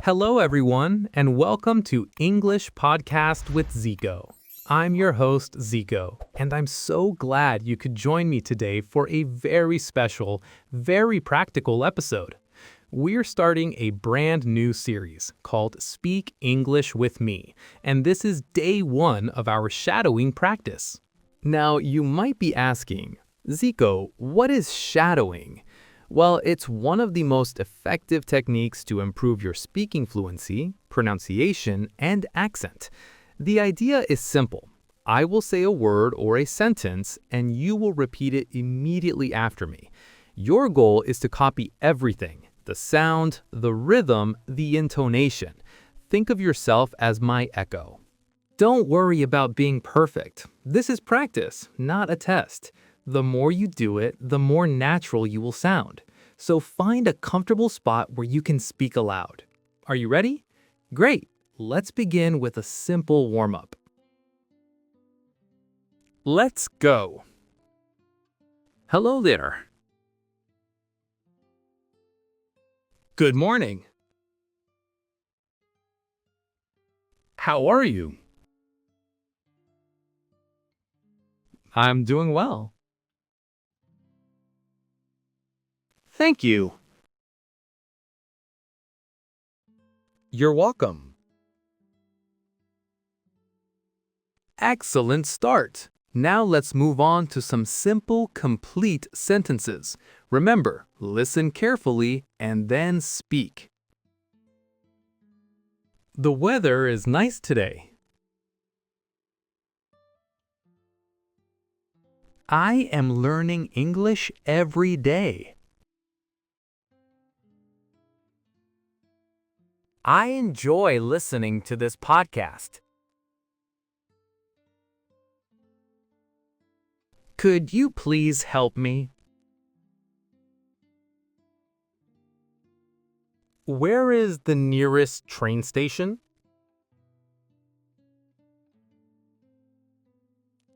Hello, everyone, and welcome to English Podcast with Zico. I'm your host, Zico, and I'm so glad you could join me today for a very special, very practical episode. We're starting a brand new series called Speak English with Me, and this is day 1 of our shadowing practice. Now, you might be asking, Zico, what is shadowing? Well, it's one of the most effective techniques to improve your speaking fluency, pronunciation, and accent. The idea is simple. I will say a word or a sentence, and you will repeat it immediately after me. Your goal is to copy everything: the sound, the rhythm, the intonation. Think of yourself as my echo. Don't worry about being perfect. This is practice, not a test. The more you do it, the more natural you will sound. So find a comfortable spot where you can speak aloud. Are you ready? Great. Let's begin with a simple warm-up. Let's go. Hello there. Good morning. How are you? I'm doing well. Thank you. You're welcome. Excellent start. Now let's move on to some simple, complete sentences. Remember, listen carefully and then speak. The weather is nice today. I am learning English every day. I enjoy listening to this podcast. Could you please help me? Where is the nearest train station?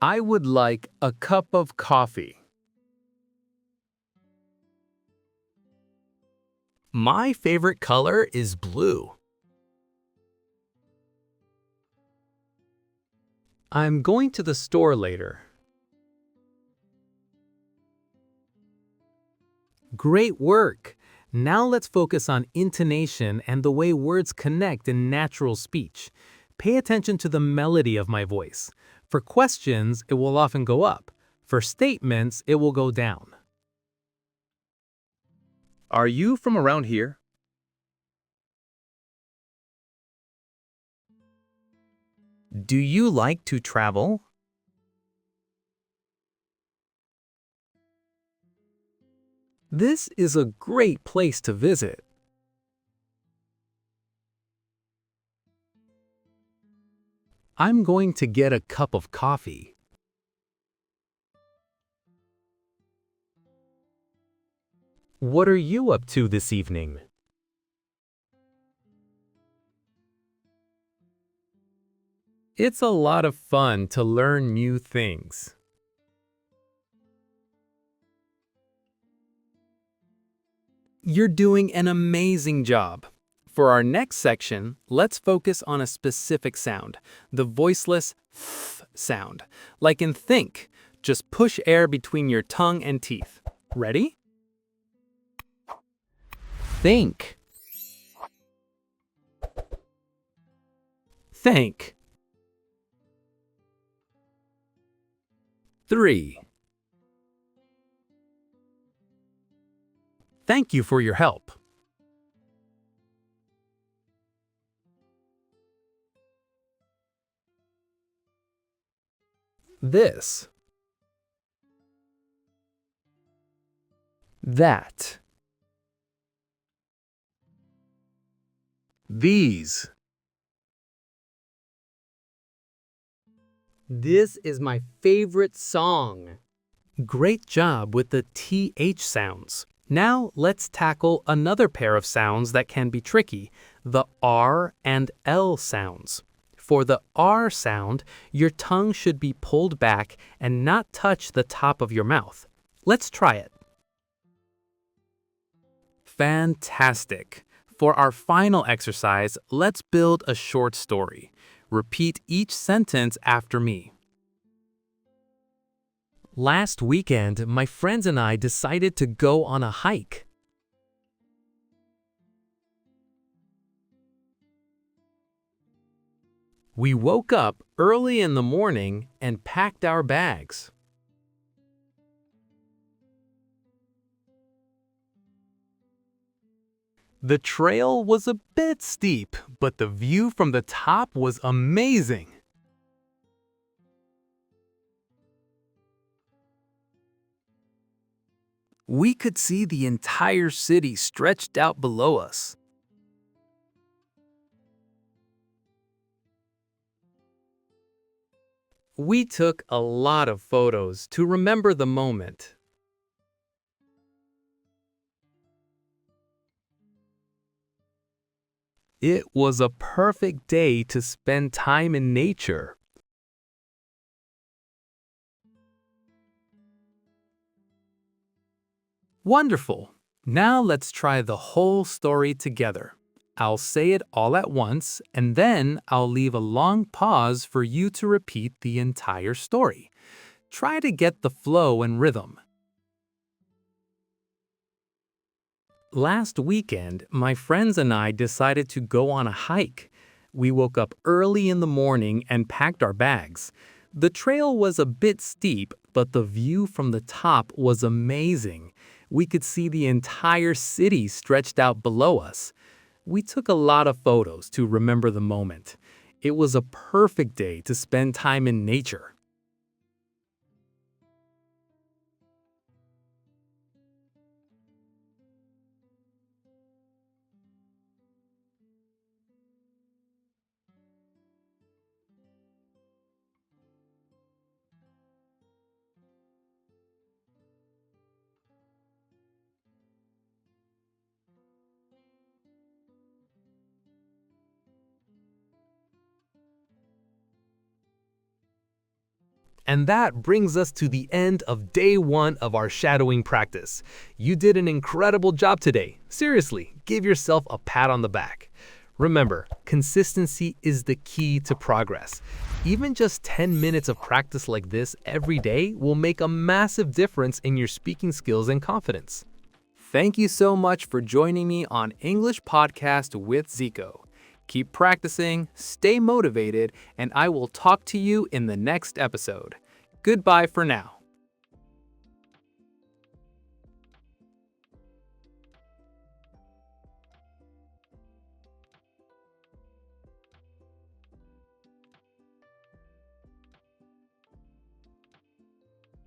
I would like a cup of coffee. My favorite color is blue. I'm going to the store later. Great work! Now let's focus on intonation and the way words connect in natural speech. Pay attention to the melody of my voice. For questions, it will often go up. For statements, it will go down. Are you from around here? Do you like to travel? This is a great place to visit. I'm going to get a cup of coffee. What are you up to this evening? It's a lot of fun to learn new things. You're doing an amazing job. For our next section, let's focus on a specific sound, the voiceless th sound. Like in think, just push air between your tongue and teeth. Ready? Think. Think. 3. Thank you for your help. This. That. These. This is my favorite song. Great job with the TH sounds. Now let's tackle another pair of sounds that can be tricky, the R and L sounds. For the R sound, your tongue should be pulled back and not touch the top of your mouth. Let's try it. Fantastic. For our final exercise, let's build a short story. Repeat each sentence after me. Last weekend, my friends and I decided to go on a hike. We woke up early in the morning and packed our bags. The trail was a bit steep, but the view from the top was amazing. We could see the entire city stretched out below us. We took a lot of photos to remember the moment. It was a perfect day to spend time in nature. Wonderful! Now let's try the whole story together. I'll say it all at once, and then I'll leave a long pause for you to repeat the entire story. Try to get the flow and rhythm. Last weekend, my friends and I decided to go on a hike. We woke up early in the morning and packed our bags. The trail was a bit steep, but the view from the top was amazing. We could see the entire city stretched out below us. We took a lot of photos to remember the moment. It was a perfect day to spend time in nature. And that brings us to the end of day 1 of our shadowing practice. You did an incredible job today. Seriously, give yourself a pat on the back. Remember, consistency is the key to progress. Even just 10 minutes of practice like this every day will make a massive difference in your speaking skills and confidence. Thank you so much for joining me on English Podcast with Zico. Keep practicing, stay motivated, and I will talk to you in the next episode. Goodbye for now.